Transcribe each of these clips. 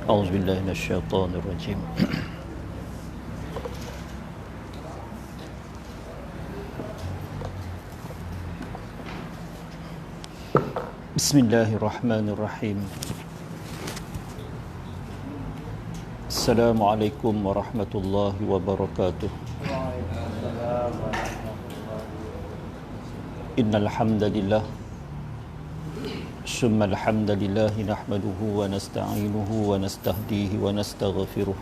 أعوذ بالله من الشيطان الرجيم. بسم الله الرحمن الرحيم. السلام عليكم ورحمة الله وبركاته. إن الحمد لله ثم الحمد لله نحمده ونستعينه ونستهديه ونستغفره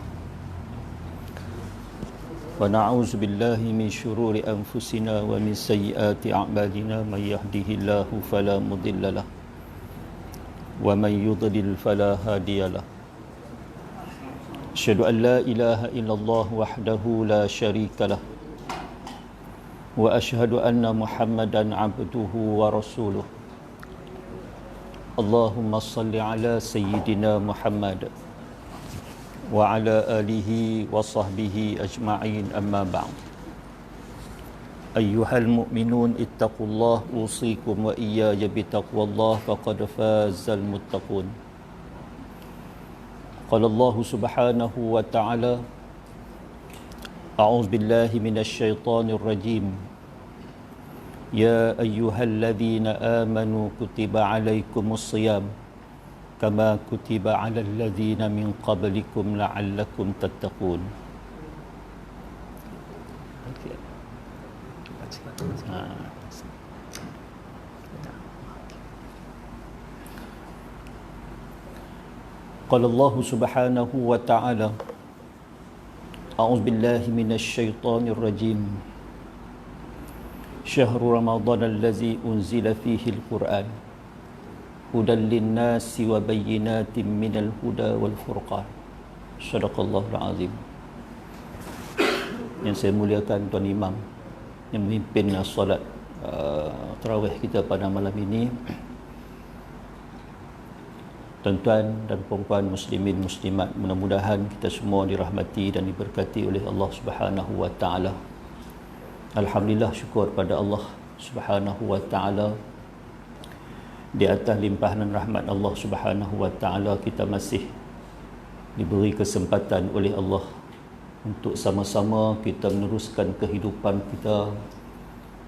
ونعوذ بالله من شرور أنفسنا ومن سيئات أعمالنا. من يهده الله فلا مضل له ومن يضلل فلا هادي له. أشهد أن لا إله إلا الله وحده لا شريك له وأشهد أن محمدا عبده ورسوله. اللهم صل على سيدنا محمد وعلى آله وصحبه أجمعين. أما بعد، أيها المؤمنون اتقوا الله، أوصيكم وإياي بتقوى الله، فقد فاز المتقون. قال الله سبحانه وتعالى: أعوذ بالله من الشيطان الرجيم. يا أيها الذين آمنوا كتب عليكم الصيام كما كتب على الذين من قبلكم لعلكم تتقون. قال الله سبحانه وتعالى: أعوذ بالله من الشيطان الرجيم. شهر رمضان الذي أنزل فيه القرآن هدى للناس وبينات من الهدى والفرقان. صدق الله العظيم. Yang saya muliakan Tuan Imam yang memimpin solat tarawih kita pada malam ini, tuan-tuan dan puan-puan muslimin muslimat, mudah-mudahan kita semua dirahmati dan diberkati oleh Allah Subhanahu wa taala. Alhamdulillah, syukur pada Allah Subhanahu wa taala, di atas limpahan rahmat Allah Subhanahu wa taala kita masih diberi kesempatan oleh Allah untuk sama-sama kita meneruskan kehidupan kita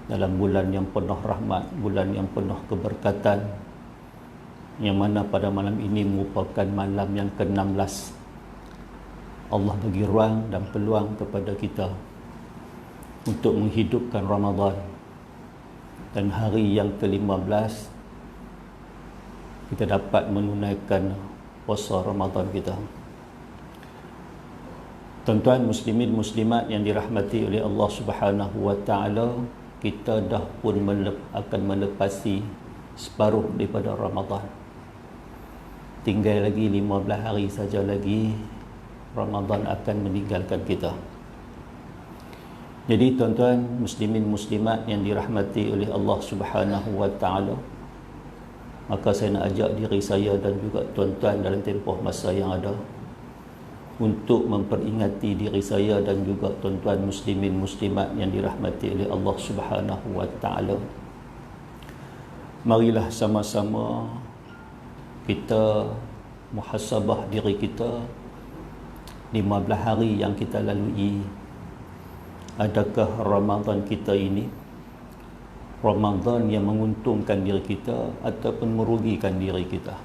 dalam bulan yang penuh rahmat, bulan yang penuh keberkatan, yang mana pada malam ini merupakan malam yang ke-16. Allah bagi ruang dan peluang kepada kita untuk menghidupkan Ramadan, dan hari yang ke-15 kita dapat menunaikan puasa Ramadan kita. Tuan-tuan muslimin muslimat yang dirahmati oleh Allah Subhanahu wa taala, kita dah pun akan melepasi separuh daripada Ramadan. Tinggal lagi 15 hari saja lagi Ramadan akan meninggalkan kita. Jadi tuan-tuan muslimin muslimat yang dirahmati oleh Allah Subhanahu wa taala, maka saya nak ajak diri saya dan juga tuan-tuan dalam tempoh masa yang ada untuk memperingati diri saya dan juga tuan-tuan muslimin muslimat yang dirahmati oleh Allah Subhanahu wa taala. Marilah sama-sama kita muhasabah diri kita 15 hari yang kita lalui. Adakah Ramadan kita ini Ramadan yang menguntungkan diri kita ataupun merugikan diri kita?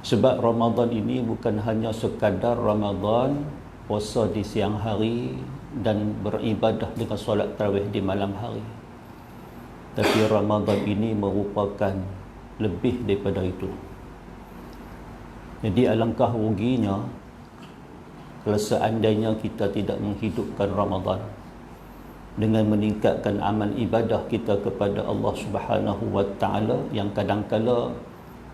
Sebab Ramadan ini bukan hanya sekadar Ramadan puasa di siang hari dan beribadah dengan solat tarawih di malam hari, tapi Ramadan ini merupakan lebih daripada itu. Jadi alangkah ruginya kalau seandainya kita tidak menghidupkan Ramadan dengan meningkatkan amal ibadah kita kepada Allah Subhanahu wa taala, yang kadang-kala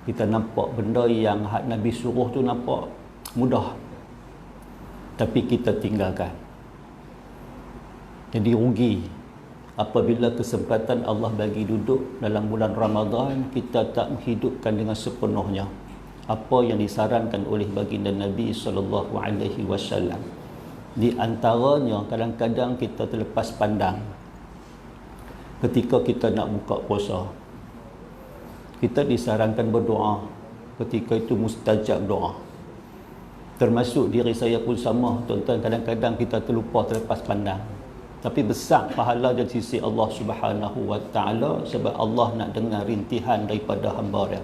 kita nampak benda yang Nabi suruh tu nampak mudah, tapi kita tinggalkan. Jadi rugi apabila kesempatan Allah bagi duduk dalam bulan Ramadan, kita tak menghidupkan dengan sepenuhnya apa yang disarankan oleh baginda Nabi sallallahu alaihi wasallam. Di antaranya, kadang-kadang kita terlepas pandang ketika kita nak buka puasa. Kita disarankan berdoa ketika itu mustajab doa. Termasuk diri saya pun sama, tuan-tuan, kadang-kadang kita terlupa, terlepas pandang. Tapi besar pahala dari sisi Allah Subhanahu wa taala sebab Allah nak dengar rintihan daripada hamba dia.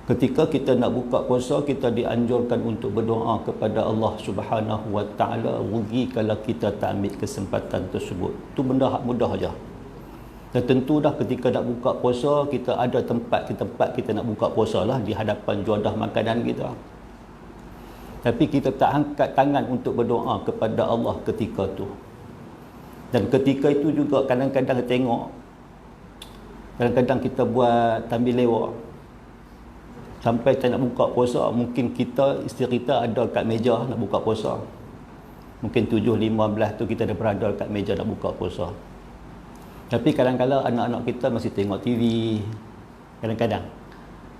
Ketika kita nak buka puasa, kita dianjurkan untuk berdoa kepada Allah Subhanahu wa taala. Rugi kalau kita tak ambil kesempatan tersebut. Itu benda mudah aja. Dan tentu dah ketika nak buka puasa, kita ada tempat kita nak buka puasa lah di hadapan juadah makanan kita. Tapi kita tak angkat tangan untuk berdoa kepada Allah ketika tu. Dan ketika itu juga kadang-kadang tengok, kadang-kadang kita buat tambil lewat. Sampai tak nak buka puasa, mungkin kita, isteri kita ada kat meja nak buka puasa. Mungkin 7.15 tu kita dah berada kat meja nak buka puasa. Tapi kadang-kadang anak-anak kita masih tengok TV. Kadang-kadang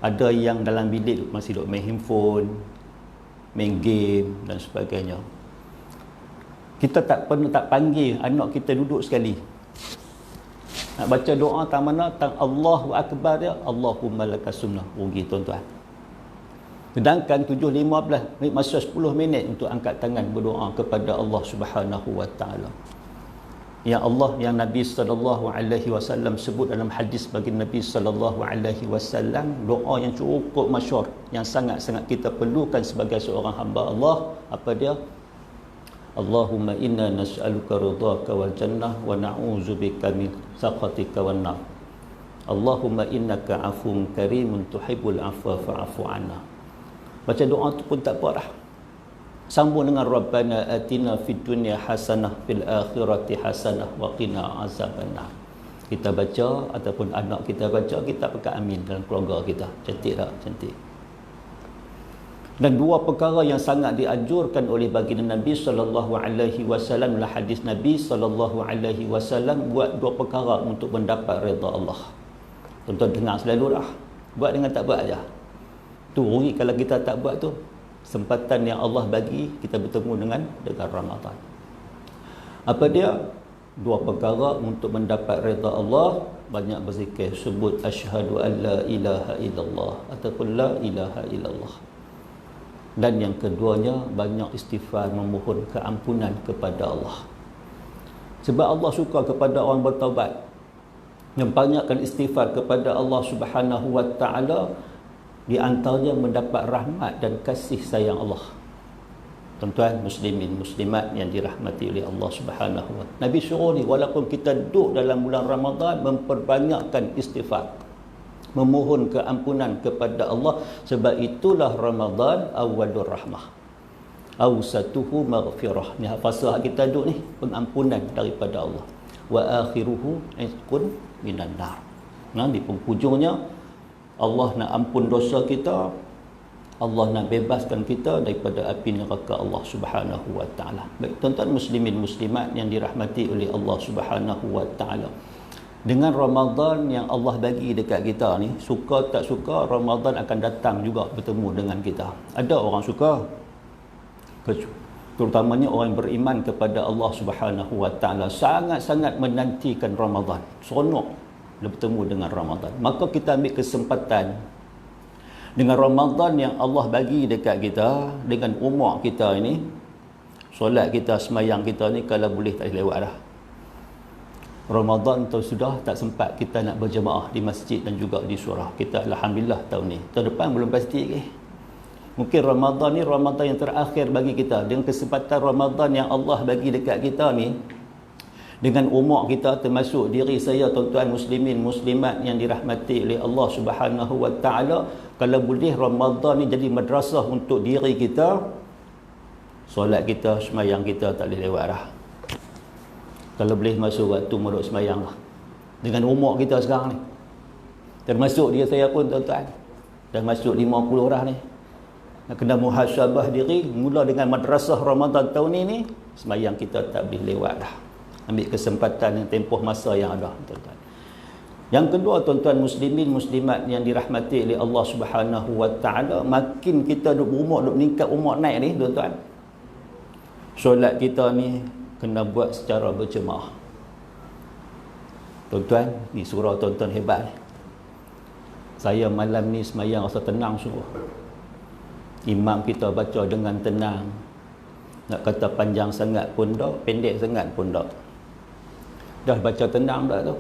ada yang dalam bilik masih duk main handphone, main game dan sebagainya. Kita tak pernah tak panggil anak kita duduk sekali. Nak baca doa tak mana tang Allahu Akbar ya, Allahumma lakas sunnah. Rugi tuan-tuan. Sedangkan 7.15 masa 10 minit untuk angkat tangan berdoa kepada Allah Subhanahu wa taala. Ya Allah, yang Nabi sallallahu alaihi wasallam sebut dalam hadis bagi Nabi sallallahu alaihi wasallam, doa yang cukup masyhur yang sangat-sangat kita perlukan sebagai seorang hamba Allah, apa dia? Allahumma inna nas'aluka ridhaka wal jannah wa na'udzubika min sakhatika wan nar. Allahumma innaka 'afuwun karimun tuhibbul 'afwa fa'fu 'anna. Baca doa tu pun tak apa dah. Sambung dengan Rabbana atina fid dunya hasanah fil akhirati hasanah wa qina azabannar. Kita baca ataupun anak kita baca, kita pekat amin dalam keluarga kita. Cantik tak? Cantik. Dan dua perkara yang sangat dianjurkan oleh baginda Nabi sallallahu alaihi wasallam dalam hadis Nabi sallallahu alaihi wasallam, buat dua perkara untuk mendapat redha Allah. Tuan-tuan dengar selalu dah. Buat dengan tak buat aja. Tu rugi kalau kita tak buat tu. Kesempatan yang Allah bagi kita bertemu dengan Ramadan. Apa dia? Dua perkara untuk mendapat redha Allah. Banyak berzikir, sebut asyhadu an la ilaha illallah ataupun la ilaha illallah. Dan yang keduanya, banyak istighfar, memohon keampunan kepada Allah. Sebab Allah suka kepada orang bertaubat. Membanyakkan istighfar kepada Allah Subhanahu wa taala, di antaranya mendapat rahmat dan kasih sayang Allah. Tuan-tuan muslimin muslimat yang dirahmati oleh Allah Subhanahu wa taala. Nabi suruh ni, walaupun kita duduk dalam bulan Ramadan, memperbanyakkan istighfar, memohon keampunan kepada Allah. Sebab itulah Ramadan awalur rahmah, awsatuhu maghfirah. Ni fasa kita duduk ni, pengampunan daripada Allah. Wa akhiruhu itqun minan nar. Nah, di penghujungnya Allah nak ampun dosa kita, Allah nak bebaskan kita daripada api neraka Allah Subhanahu wa taala. Baik tuan-tuan muslimin muslimat yang dirahmati oleh Allah Subhanahu wa taala. Dengan Ramadan yang Allah bagi dekat kita ni, suka tak suka, Ramadan akan datang juga bertemu dengan kita. Ada orang suka, terutamanya orang beriman kepada Allah Subhanahu wa taala, sangat-sangat menantikan Ramadan. Seronok bertemu dengan Ramadan. Maka kita ambil kesempatan dengan Ramadan yang Allah bagi dekat kita, dengan umur kita ini, solat kita, semayang kita ni kalau boleh tak lewat dah. Ramadan tu sudah tak sempat kita nak berjemaah di masjid dan juga di surau. Kita alhamdulillah tahun ni. Tahun depan belum pasti lagi. Mungkin Ramadan ni Ramadan yang terakhir bagi kita. Dengan kesempatan Ramadan yang Allah bagi dekat kita ni, dengan umur kita, termasuk diri saya tuan-tuan muslimin muslimat yang dirahmati oleh Allah Subhanahu wa taala, kalau boleh Ramadan ni jadi madrasah untuk diri kita, solat kita, semayang kita tak boleh lewat dah. Kalau boleh masuk waktu muruk semayang lah. Dengan umur kita sekarang ni, termasuk dia saya pun tuan-tuan, dah masuk 50 dah ni, nak kena muhasabah diri. Mula dengan madrasah Ramadan tahun ni, semayang kita tak boleh lewat dah. Ambil kesempatan yang tempoh masa yang ada, tuan-tuan. Yang kedua tuan-tuan muslimin muslimat yang dirahmati oleh Allah Subhanahu wa taala, makin kita duk berumur, duk meningkat umur naik ni tuan-tuan, solat kita ni kena buat secara berjemaah. Tuan-tuan, ni surau tuan-tuan hebat ni. Saya malam ni semayang rasa tenang sungguh. Imam kita baca dengan tenang. Nak kata panjang sangat pun tak, pendek sangat pun tak. Dah baca tenang dah tu.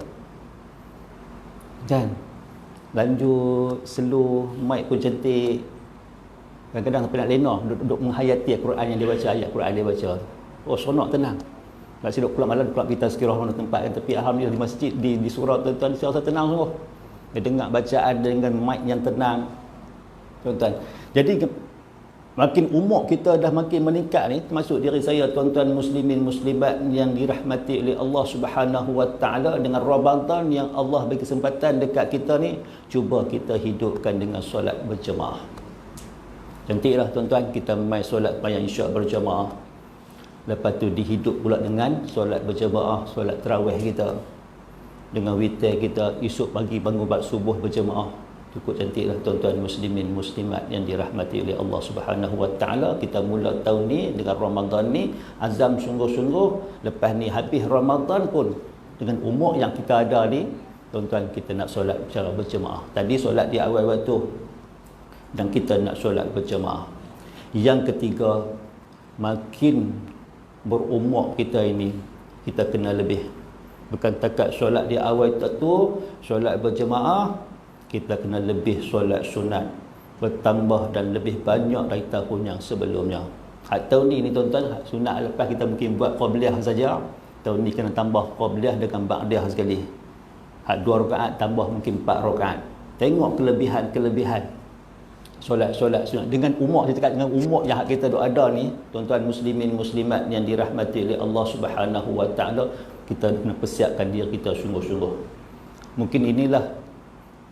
Kan? Lanjut slow, mic pun cantik. Kadang-kadang sampai nak lena duduk menghayati Al-Quran yang dia baca, ayat Quran dia baca. Oh, seronok tenang. Nak siduk pulang malam, pulang kita sekirah mana tempat kan. Tapi alhamdulillah di masjid, di surau tuan-tuan, saya rasa tenang sungguh. Dia dengar bacaan dengan mic yang tenang. Tuan-tuan. Jadi makin umur kita dah makin meningkat ni, termasuk diri saya, tuan-tuan muslimin muslimat yang dirahmati oleh Allah Subhanahu wa taala, dengan Ramadan yang Allah bagi kesempatan dekat kita ni, cuba kita hidupkan dengan solat berjemaah. Cantiklah tuan-tuan, kita mai solat sembahyang isyak berjemaah. Lepas tu dihidup pula dengan solat berjemaah, solat tarawih kita. Dengan witir kita, esok pagi bangun bab subuh berjemaah. Cukup cantiklah tuan-tuan muslimin muslimat yang dirahmati oleh Allah Subhanahu wa taala. Kita mula tahun ni dengan Ramadan ni, azam sungguh-sungguh, lepas ni habis Ramadan pun dengan umur yang kita ada ni, tuan-tuan, kita nak solat secara berjemaah. Tadi solat di awal waktu dan kita nak solat berjemaah. Yang ketiga, makin berumur kita ini, kita kena lebih. Bukan takat solat di awal tu, solat berjemaah, kita kena lebih solat sunat, bertambah dan lebih banyak dari tahun yang sebelumnya. Tahun ni tuan-tuan, sunat lepas kita mungkin buat qabliyah saja. Tahun ni kena tambah qabliyah dengan ba'diyah sekali. 2 rakaat tambah mungkin 4 rakaat. Tengok kelebihan-kelebihan solat-solat sunat. Dengan umur, saya cakap dengan umur yang kita ada ni, tuan-tuan muslimin muslimat yang dirahmati oleh Allah Subhanahu wa taala, kita kena persiapkan diri kita sungguh-sungguh. Mungkin inilah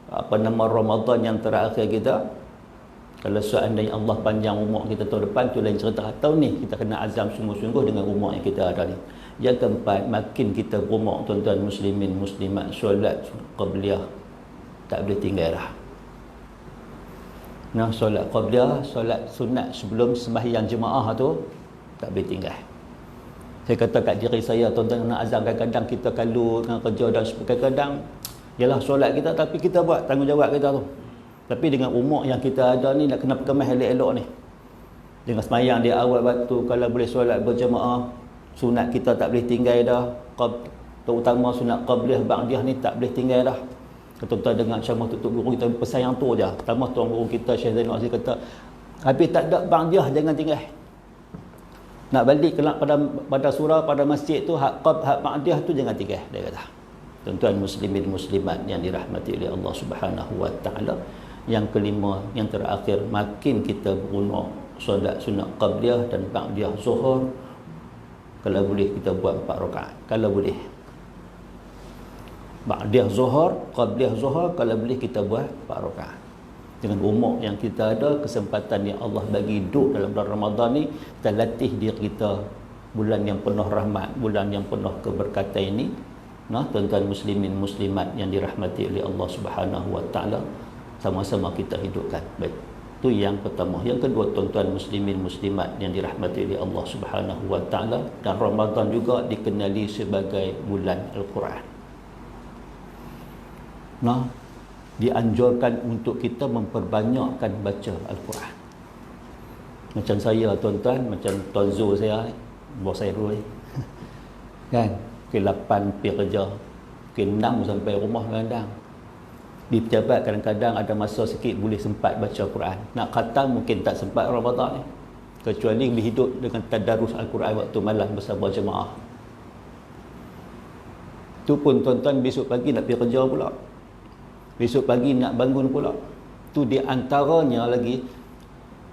Ramadan yang terakhir kita. Kalau seandainya Allah panjang umur kita tahun depan, tu lain cerita. Tahun ni kita kena azam sungguh-sungguh dengan umur yang kita ada ni. Yang keempat, makin kita berumur, tuan-tuan muslimin muslimat, solat qabliyah tak boleh tinggal dah. Nah, solat qabliyah, solat sunat sebelum sembahyang jemaah tu tak boleh tinggal. Saya kata kat diri saya, tuan-tuan nak azam, kadang-kadang kita kalut dengan kerja dan kadang-kadang ialah solat kita, tapi kita buat tanggungjawab kita tu. Tapi dengan umur yang kita ada ni, nak kena kemas elok-elok ni. Dengan sembahyang di awal waktu, kalau boleh solat berjemaah, sunat kita tak boleh tinggal dah. Terutama sunat qabliyah, ba'diyah ni tak boleh tinggal dah. Tuan-tuan dengan ceramah tutup guru kita pesan yang tu je. Tambah tuan guru kita Syekh Zainul Aziz kata, habis tak ada ba'diyah jangan tinggal. Nak balik kelak pada surau, pada masjid tu, hak ba'diyah tu jangan tinggal, dia kata. Tuan-tuan muslimin muslimat yang dirahmati oleh Allah Subhanahu wa taala. Yang kelima, yang terakhir, makin kita berumur, solat sunat qabliyah dan ba'diyah zuhur, kalau boleh kita buat 4 rakaat. Kalau boleh. Ba'diyah zuhur, qabliyah zuhur, kalau boleh kita buat 4 rakaat. Dengan umur yang kita ada, kesempatan yang Allah bagi hidup dalam bulan Ramadan ni, kita latih diri kita bulan yang penuh rahmat, bulan yang penuh keberkatan ini. Nah, tuan-tuan muslimin muslimat yang dirahmati oleh Allah Subhanahu wa taala, sama-sama kita hidupkan. Baik. Itu yang pertama. Yang kedua, tuan-tuan muslimin muslimat yang dirahmati oleh Allah Subhanahu wa taala, dan Ramadan juga dikenali sebagai bulan Al-Quran. Nah, dianjurkan untuk kita memperbanyakkan baca Al-Quran. Macam saya tuan-tuan, macam Tuan Zul saya, bos saya dulu ni. Kan? Pukul 8 pergi kerja, pukul 6 sampai rumah kadang-kadang. Di pejabat kadang-kadang ada masa sikit boleh sempat baca Quran. Nak khatam mungkin tak sempat Ramadan ni. Kecuali berhidup dengan tadarus Al-Quran waktu malam bersama jemaah. Tu pun tuan-tuan besok pagi nak pergi kerja pula. Besok pagi nak bangun pula. Tu di antaranya lagi,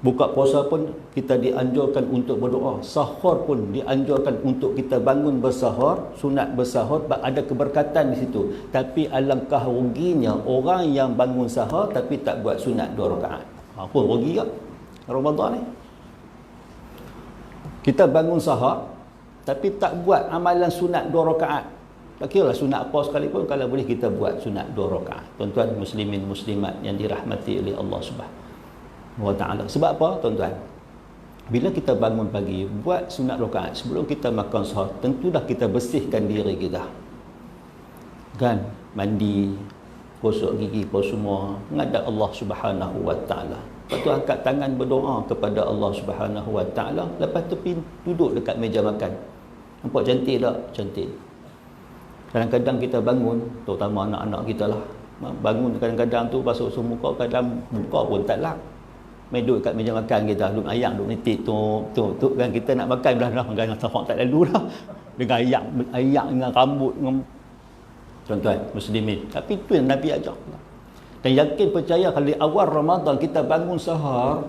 buka puasa pun kita dianjurkan untuk berdoa. Sahur pun dianjurkan untuk kita bangun bersahur, sunat bersahur, ada keberkatan di situ. Tapi alangkah ruginya orang yang bangun sahur tapi tak buat sunat 2 rakaat. Apa rugi tak Ramadan ni? Kita bangun sahur tapi tak buat amalan sunat 2 rakaat. Tak kira lah sunat apa sekalipun, kalau boleh kita buat sunat 2 rakaat. Tuan-tuan muslimin muslimat yang dirahmati oleh Allah Subhanahu wa taala. Sebab apa tuan-tuan? Bila kita bangun pagi, buat sunat rakaat sebelum kita makan sahur, tentu dah kita bersihkan diri kita. Kan? Mandi, gosok gigi apa semua, menghadap Allah Subhanahu wa taala. Lepas tu angkat tangan berdoa kepada Allah Subhanahu wa taala, lepas tu duduk dekat meja makan. Nampak cantik tak? Cantik. Kadang-kadang kita bangun, terutama anak-anak kita lah, bangun kadang-kadang tu basuh muka, kadang muka pun tak lap. Main duduk kat meja makan kita, duduk ayam, duduk nitik tu kan, kita nak makan belah dengan tapak tak lalu dah. Dengan ayak dengan rambut dengan tuan-tuan muslimin. Tapi tu yang Nabi ajar. Dan yakin percaya kalau di awal Ramadan kita bangun sahar,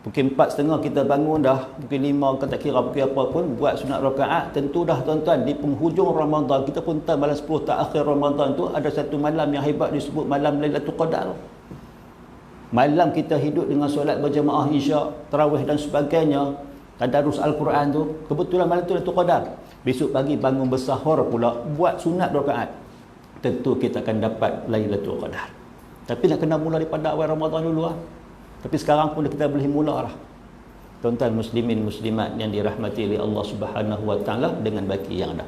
pukul 4.30 kita bangun dah, pukul 5 kita tak kira pukul apa pun, buat sunat rakaat, tentu dah tuan-tuan di penghujung Ramadan, kita pun tahu malam 10 tak akhir Ramadan tu ada satu malam yang hebat disebut malam Lailatul Qadar. Malam kita hidup dengan solat berjamaah isyak, tarawih dan sebagainya, tadarus Al-Quran tu, kebetulan malam tu Lailatul Qadar. Besok pagi bangun bersahur pula, buat sunat rakaat. Tentu kita akan dapat Lailatul Qadar. Tapi nak kena mula daripada awal Ramadan dulu lah. Tapi sekarang pun kita boleh mula lah. Tuan-tuan muslimin muslimat yang dirahmati oleh Allah Subhanahu wa taala dengan baki yang ada.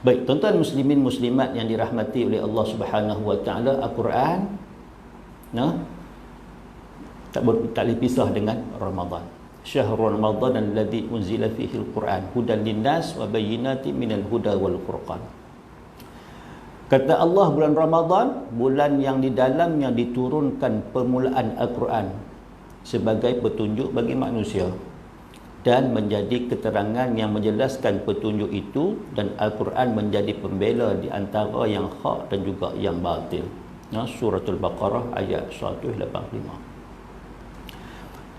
Baik, tuan-tuan muslimin muslimat yang dirahmati oleh Allah Subhanahu wa taala, Al-Quran tak boleh pisah dengan Ramadan. Syahrul Ramadan alladzi unzila fihi al-Quran hudan linnas wa bayyinatin minal huda wal furqan. Kata Allah, bulan Ramadan, bulan yang di dalamnya diturunkan permulaan Al-Quran sebagai petunjuk bagi manusia dan menjadi keterangan yang menjelaskan petunjuk itu, dan Al-Quran menjadi pembela di antara yang hak dan juga yang batil. Suratul Baqarah ayat 185.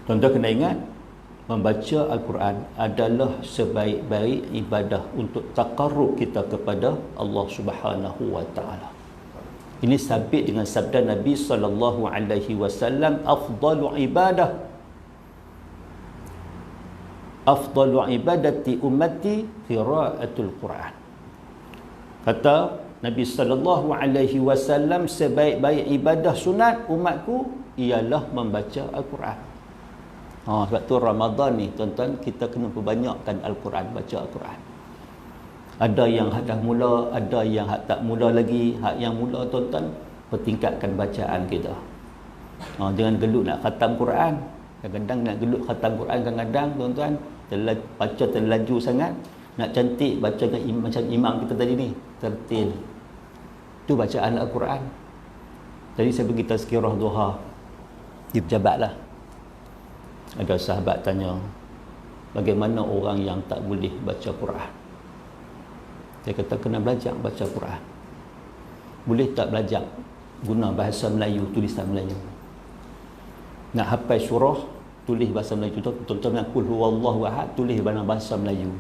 Tuan-tuan kena ingat, membaca Al-Quran adalah sebaik-baik ibadah untuk taqarrub kita kepada Allah Subhanahu wa taala. Ini sabit dengan sabda Nabi sallallahu alaihi wasallam, afdalu ibadati ummati qiraatul Quran. Kata Nabi sallallahu alaihi wasallam, sebaik-baik ibadah sunat umatku ialah membaca Al-Quran. Sebab tu Ramadan ni tuan-tuan, kita kena perbanyakkan Al-Quran, baca Al-Quran. Ada yang dah mula, ada yang tak mula lagi. Hak yang mula tuan-tuan, pertingkatkan bacaan kita. Jangan gelut nak khatam Quran. Kadang-kadang nak gelut khatam Quran, kadang-kadang tuan-tuan baca terlaju sangat. Nak cantik baca macam imam kita tadi ni, tertil. Tu bacaan Al-Quran. Tadi saya pergi tazkirah duha di pejabat lah. Ada sahabat tanya, bagaimana orang yang tak boleh baca Quran? Dia kata kena belajar baca Quran. Boleh tak belajar guna bahasa Melayu, tulisan Melayu? Nak hafal surah, tulis bahasa Melayu. Tuan-tuan nak qul huwallahu ahad, tulis dalam bahasa Melayu.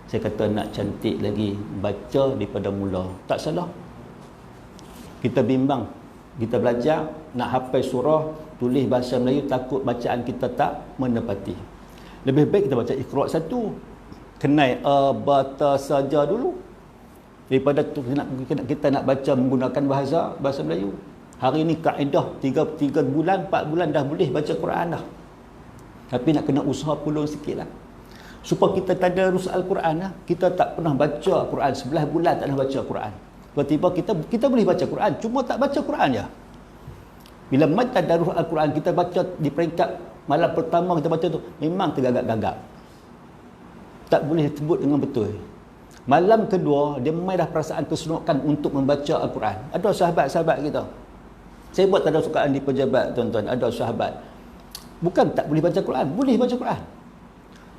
Saya kata nak cantik lagi, baca daripada mula. Tak salah. Kita bimbang, kita belajar nak hafal surah, tulis bahasa Melayu, takut bacaan kita tak menepati. Lebih baik kita baca Iqra satu, kenai bata saja dulu, daripada kita nak baca menggunakan bahasa Melayu. Hari ni kaedah 3 bulan 4 bulan dah boleh baca Quran dah. Tapi nak kena usaha pulung sikit lah, supaya kita tadarus Al-Quran lah. Kita tak pernah baca Quran, 11 bulan tak pernah baca Quran. Tiba-tiba kita boleh baca Quran, cuma tak baca Quran je. Bila mai tadarus Al-Quran, kita baca di peringkat malam pertama kita baca tu, memang tergagap-gagap, tak boleh sebut dengan betul. Malam kedua, dia mai dah perasaan keseronokan untuk membaca Al-Quran. Ada sahabat-sahabat kita, saya buat tadarus Quran di pejabat tuan-tuan, ada sahabat bukan tak boleh baca Quran, boleh baca Quran,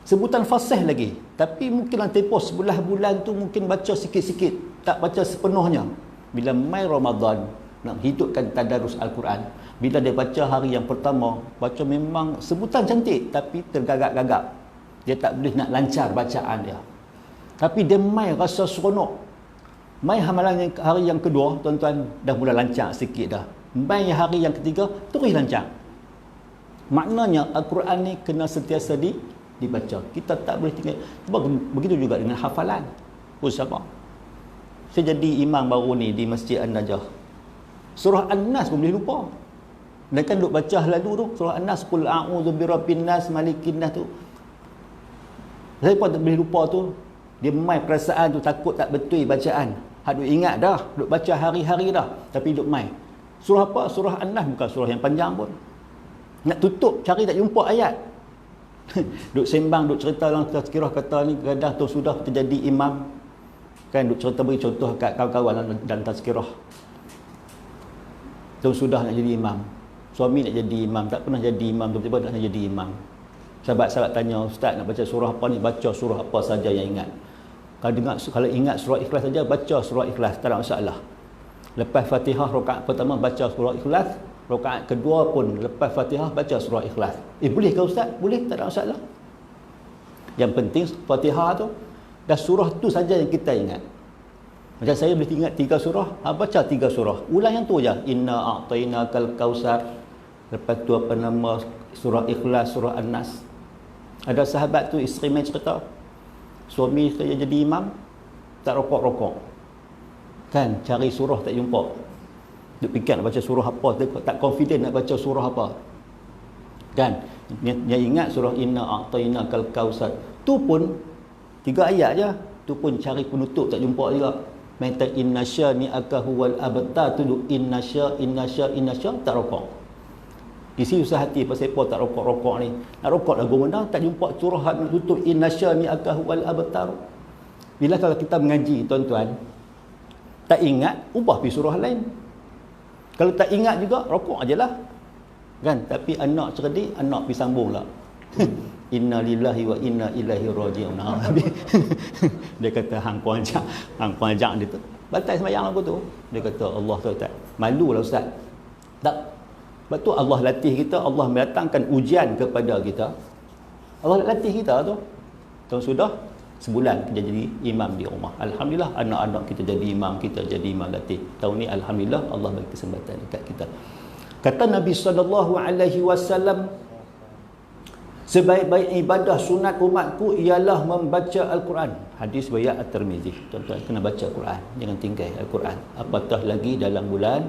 sebutan fasih lagi, tapi mungkin dalam tempoh 11 bulan tu mungkin baca sikit-sikit, tak baca sepenuhnya. Bila mai Ramadan, nak hidupkan tadarus Al-Quran, bila dia baca hari yang pertama, baca memang sebutan cantik, tapi tergagap-gagap, dia tak boleh nak lancar bacaan dia. Tapi dia mai rasa seronok. Mai hamalan hari yang kedua, tuan-tuan, dah mula lancar sikit dah. Mai hari yang ketiga, terus lancar. Maknanya Al-Quran ni kena sentiasa dibaca. Kita tak boleh tinggal. Begitu juga dengan hafalan. Sama. Saya jadi imam baru ni di Masjid An-Najah. Surah An-Nas pun boleh lupa. Dan kan duk baca lalu tu, surah An-Nas, qul a'udzu birabbin nas malikin nas tu. Saya pun tak boleh lupa tu. Dia mai perasaan tu, takut tak betul bacaan. Hak duk ingat dah, duk baca hari-hari dah, tapi duk mai. Surah apa? Surah An-Nas, bukan surah yang panjang pun. Nak tutup, cari tak jumpa ayat. Duk sembang, duk cerita dalam tazkirah, kata ni kadang tu sudah terjadi imam. Kan duk cerita beri contoh kat kawan-kawan dan tazkirah. Tu sudah nak jadi imam. Suami nak jadi imam, tak pernah jadi imam, tiba-tiba nak jadi imam. Sahabat-sahabat tanya, ustaz nak baca surah apa ni? Baca surah apa saja yang ingat. Kalau ingat surah Ikhlas saja, baca surah Ikhlas, tak ada masalah. Lepas Fatihah rakaat pertama baca surah Ikhlas, rakaat kedua pun lepas Fatihah baca surah Ikhlas. Boleh ke ustaz? Boleh, tak ada masalah. Yang penting Fatihah tu dah surah tu saja yang kita ingat. Macam saya boleh ingat 3 surah, baca 3 surah. Ulang yang tu je. Inna a'tainakal kausar. Lepas tu apa nama surah Ikhlas, surah An-Nas. Ada sahabat tu isteri main cerita, suami saya jadi imam, tak rokok-rokok. Kan cari surah tak jumpa. Duk fikir nak baca surah apa, tak confident nak baca surah apa. Kan dia ingat surah Inna a'tainakal kausar. Tu pun 3 ayat je. Tu pun cari penutup tak jumpa juga. Mata innasya ni akahu wal abtar tu innasya tak rokok. Isi usaha hati pasal apa tak rokok-rokok ni. Nak rokok lagu mana tak jumpa surah nak tutup innasya ni akahu wal abtar. Bila kalau kita mengaji tuan-tuan, tak ingat ubah pergi surah lain. Kalau tak ingat juga rokok ajalah. Kan? Tapi anak cerdik, anak pergi sambung lah. Inna lillahi wa inna ilaihi raji'un. Dia kata hang panjang dia tu. Batal sembahyang aku tu. Dia kata Allah tu tak. Malulah ustaz. Tak. Sebab tu Allah latih kita, Allah mendatangkan ujian kepada kita. Allah latih kita tu. Tahun sudah sebulan kita jadi imam di rumah. Alhamdulillah anak-anak kita jadi imam, kita jadi imam latih. Tahun ni alhamdulillah Allah bagi kesempatan dekat kita. Kata Nabi SAW, sebaik-baik ibadah sunat umatku ialah membaca Al-Quran. Hadis riwayat At-Tirmizi. Tuan-tuan kena baca Al-Quran, jangan tinggal Al-Quran. Apatah lagi dalam bulan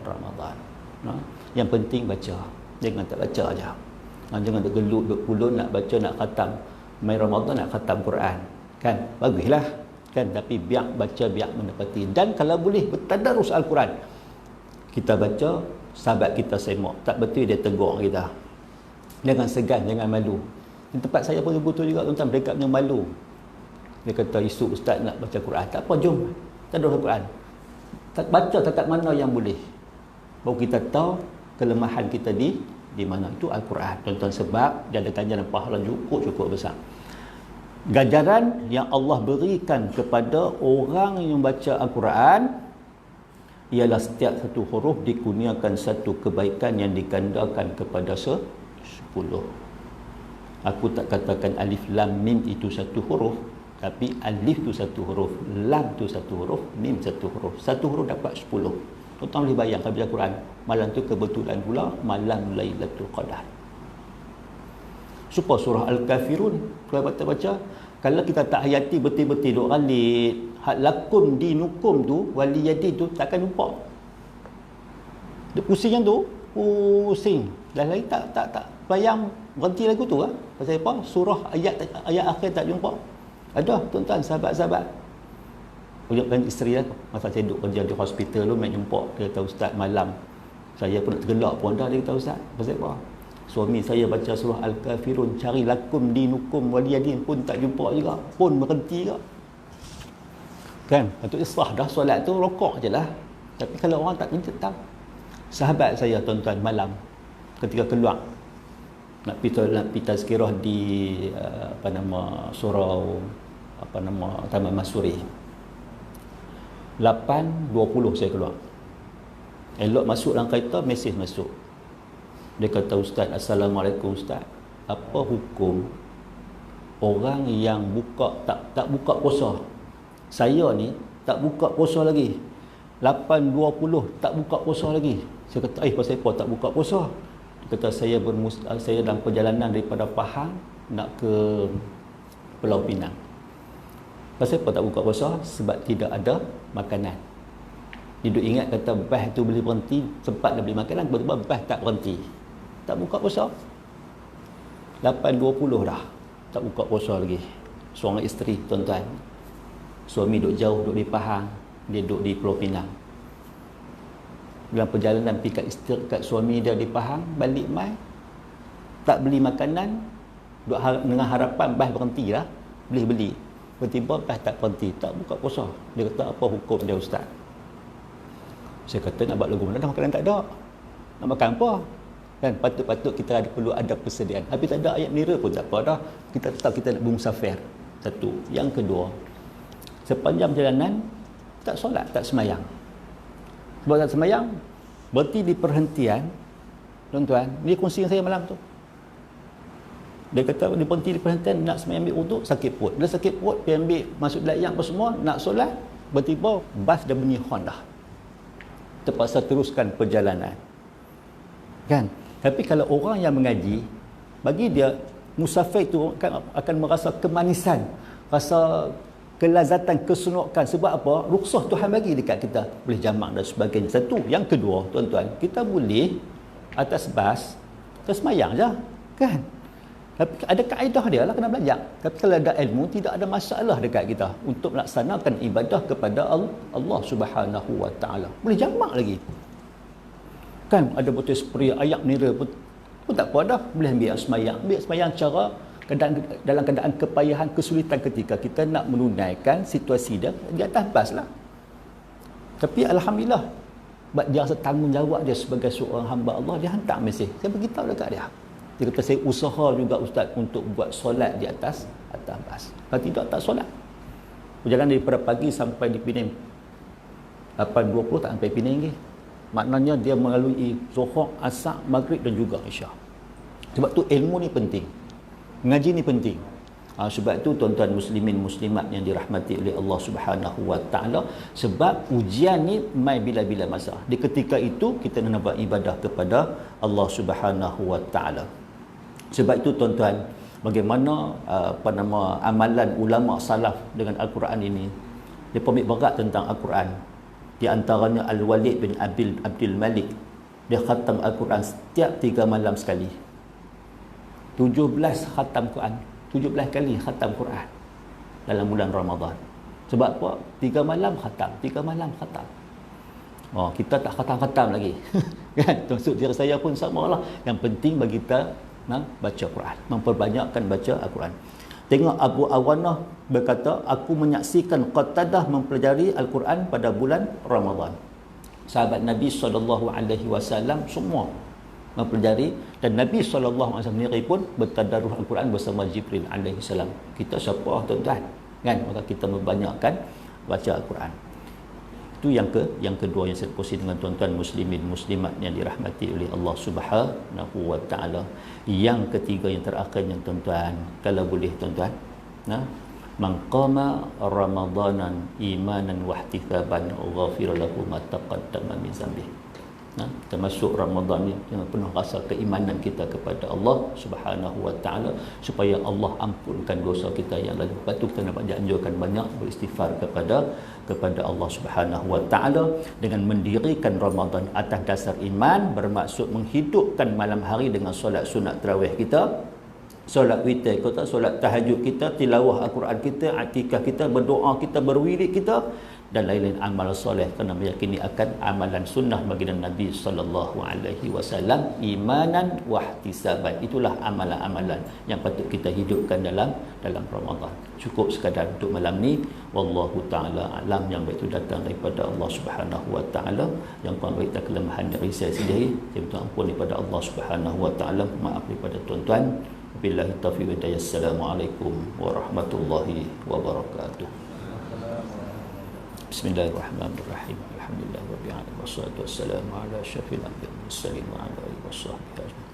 Ramadan. Yang penting baca. Jangan tak baca aja. Jangan duk gelut, duk pulun nak baca, nak khatam. Mai Ramadan nak khatam Quran. Kan? Baguslah. Kan? Tapi biar baca, biar menepati. Dan kalau boleh bertadarus Al-Quran. Kita baca, sahabat kita semak. Tak betul dia tegur kita. Jangan segan, jangan malu. Di tempat saya pun betul juga tuan-tuan, mereka punya malu. Dia kata, isu ustaz nak baca Quran. Tak apa, jom. Tak ada Quran. Tak baca takat mana yang boleh. Baru kita tahu kelemahan kita di mana. Itu Al-Quran. Tuan-tuan, sebab dia ada ganjaran pahala cukup besar. Ganjaran yang Allah berikan kepada orang yang baca Al-Quran ialah setiap satu huruf dikurniakan satu kebaikan yang digandakan kepada 10. Aku tak katakan alif lam mim itu satu huruf, tapi alif tu satu huruf, lam tu satu huruf, mim satu huruf. Satu huruf dapat 10. Tuan-tuan boleh bayang kalau baca Quran, malam tu kebetulan pula malam Lailatul Qadar. Supaya surah Al-Kafirun kalau baca, kalau kita tak hayati betul-betul duk ghalit, hak lakum dinukum tu, waliyadi tu takkan jumpa. Dia pusing yang tu, pusing. Dah lagi tak bayang berhenti lagu tu lah. Pasal apa? Surah ayat akhir tak jumpa. Ada tuan-tuan, sahabat-sahabat. Ujian isteri lah. Masa saya duduk kerja di hospital tu, main jumpa. Dia kata, ustaz malam saya pun nak tergelak pun dah. Dia kata, ustaz, pasal apa? Suami saya baca surah Al-Kafirun, cari lakum dinukum waliyadin pun tak jumpa juga. Pun berhenti juga. Kan? Untuk islah dah solat tu, rokok je lah. Tapi kalau orang tak kerja, tak. Sahabat saya tuan-tuan malam ketika keluar nak pergi tazkirah di surau Taman Masuri, 8.20 saya keluar. Elok masuk dalam kereta, mesej masuk. Dia kata, ustaz, assalamualaikum ustaz, apa hukum orang yang tak buka puasa? Saya ni tak buka puasa lagi, 8.20 tak buka puasa lagi. Saya kata, pasal apa tak buka puasa? Dia kata, saya dalam perjalanan daripada Pahang nak ke Pulau Pinang. Pasal apa tak buka puasa? Sebab tidak ada makanan. Dia duk ingat kata bas tu boleh berhenti, sempat dah beli makanan, tiba-tiba bas tak berhenti. Tak buka puasa. 8.20 dah tak buka puasa lagi. Seorang isteri tuan-tuan. Suami duk jauh, duk di Pahang, dia duk di Pulau Pinang. dalam perjalanan pergi kat suami dia di Pahang, balik mai tak beli makanan, dengan harapan bas berhenti lah, boleh beli. Tiba-tiba bas tak berhenti, tak buka puasa. Dia kata, apa hukum dia ustaz? Saya kata, nak buat lagu mana dah makanan tak ada, nak makan apa? Dan patut-patut kita perlu ada persediaan. Tapi tak ada ayat nira pun tak apa dah, kita tetap kita nak bermusafir. Satu. Yang kedua, sepanjang perjalanan tak solat, tak semayang. Sebab tak semayang, berhenti di perhentian, tuan-tuan, ni kongsi saya malam tu. Dia kata dia berhenti di perhentian, nak semayang ambil wuduk, sakit perut. Dia sakit perut, dia ambil masuk layang apa semua, nak solat, bertiba bas dah bunyi horn dah. Terpaksa teruskan perjalanan. Kan? Tapi kalau orang yang mengaji, bagi dia musafir itu akan merasa kemanisan, rasa kelazatan, keseronokan. Sebab apa? Rukhsah Tuhan bagi dekat kita, boleh jamak dan sebagainya. Satu. Yang kedua, tuan-tuan, kita boleh atas bas tersemayang je, kan? Tapi ada kaedah dia lah, kena belajar. Tapi kalau ada ilmu, tidak ada masalah dekat kita untuk melaksanakan ibadah kepada Allah Subhanahu Wa Taala. Boleh jamak lagi. Kan ada betul seperti ayat nira pun tak apa dah, boleh ambil semayang cara dalam keadaan kepayahan, kesulitan ketika kita nak menunaikan situasi dia di atas bas lah. Tapi alhamdulillah, dia rasa tanggungjawab dia sebagai seorang hamba Allah, dia hantar mesej. Saya beritahu dekat dia. Dia kata, saya usaha juga ustaz untuk buat solat di atas bas. Kalau tidak, tak solat. Perjalanan daripada pagi sampai di Penang 8.20 tak sampai Penang lagi. Maknanya dia melalui Zuhur, Asar, Maghrib dan juga Isyak. Sebab tu ilmu ni penting, mengaji ni penting. Sebab itu tuan-tuan muslimin muslimat yang dirahmati oleh Allah Subhanahu Wa Taala, sebab ujian ni mai bila-bila masa. Di ketika itu kita nak buat ibadah kepada Allah Subhanahu Wa Taala. Sebab itu tuan-tuan, bagaimana amalan ulama salaf dengan Al-Quran ini. Dia ambil berat tentang Al-Quran. Di antaranya Al-Walid bin Abdul Malik, dia khatam Al-Quran setiap 3 malam sekali. 17 khatam Quran, 17 kali khatam Quran dalam bulan Ramadan. Sebab apa? 3 malam khatam, 3 malam khatam. Kita tak khatam-khatam lagi. Kan? Maksud diri saya pun sama lah. Yang penting bagi kita baca Quran, memperbanyakkan baca Al-Quran. Tengok Abu Awanah berkata, aku menyaksikan Qatadah mempelajari Al-Quran pada bulan Ramadan. Sahabat Nabi SAW semua mempelajari, dan Nabi SAW sendiri pun bertadarus Al-Quran bersama Jibril AS. Kita siapa tuan-tuan? Kan? Maka kita membanyakkan baca Al-Quran. Itu yang kedua yang saya kongsi dengan tuan-tuan muslimin muslimat yang dirahmati oleh Allah Subhanahu Wa Taala. Yang ketiga yang terakhirnya tuan-tuan, kalau boleh tuan-tuan, man qama ramadanan imanan wa ihtisaban ghafir lahu ma taqaddama min dhanbihi. Kita masuk Ramadan ni dengan penuh rasa keimanan kita kepada Allah Subhanahu Wa Taala, supaya Allah ampunkan dosa kita yang lalu. Lepas tu kita dapat dianjurkan banyak beristighfar kepada Allah Subhanahu Wa Taala dengan mendirikan Ramadan atas dasar iman, bermaksud menghidupkan malam hari dengan solat sunat tarawih kita, solat witir kita, solat tahajud kita, tilawah Al-Quran kita, akikah kita, berdoa kita, berwirid kita, dan lain-lain amal soleh, kerana meyakini akan amalan sunnah baginda Nabi sallallahu alaihi wasallam, imanan wa ihtisaban. Itulah amalan-amalan yang patut kita hidupkan dalam Ramadan. Cukup sekadar untuk malam ni. Wallahu taala alam. Yang baik itu datang daripada Allah Subhanahu Wa Taala, yang kurang baik dan kelemahan dari saya sendiri saya minta ampun daripada Allah Subhanahu Wa Taala. Maaf daripada tuan-tuan. Billahi taufiq wa hidayah. Assalamualaikum warahmatullahi wabarakatuh. Bismillahirrahmanirrahim. Alhamdulillahirabbil alamin wassalatu wassalamu ala asyrafil anbiya'i wal mursalin wa ala alihi washabbihi ajmain.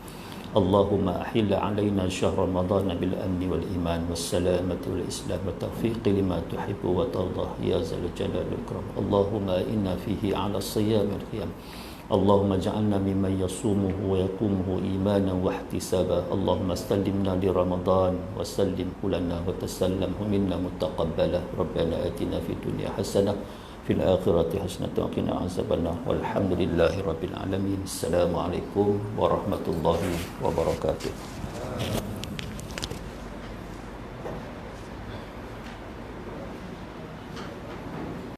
Allahumma ahilla alaina syahr Ramadan bil amni wal iman was salamati wal islam wa tawfiq lima tuhibbu wa tardah ya zal jalali wal ikram. Allahumma inna fihi ala siyam wal qiyam. Allahumma ja'alna mimman yasumuhu wa yaqumuhu imanan wa ihtisaba. Allahumma sallimna li Ramadan wa sallim lana wa tasallamhu minna mutaqabbala. Rabbana atina fid dunya hasanah fil akhirati hasanah wa qina azabannar. Walhamdulillahi rabbil alamin. Assalamualaikum warahmatullahi wabarakatuh.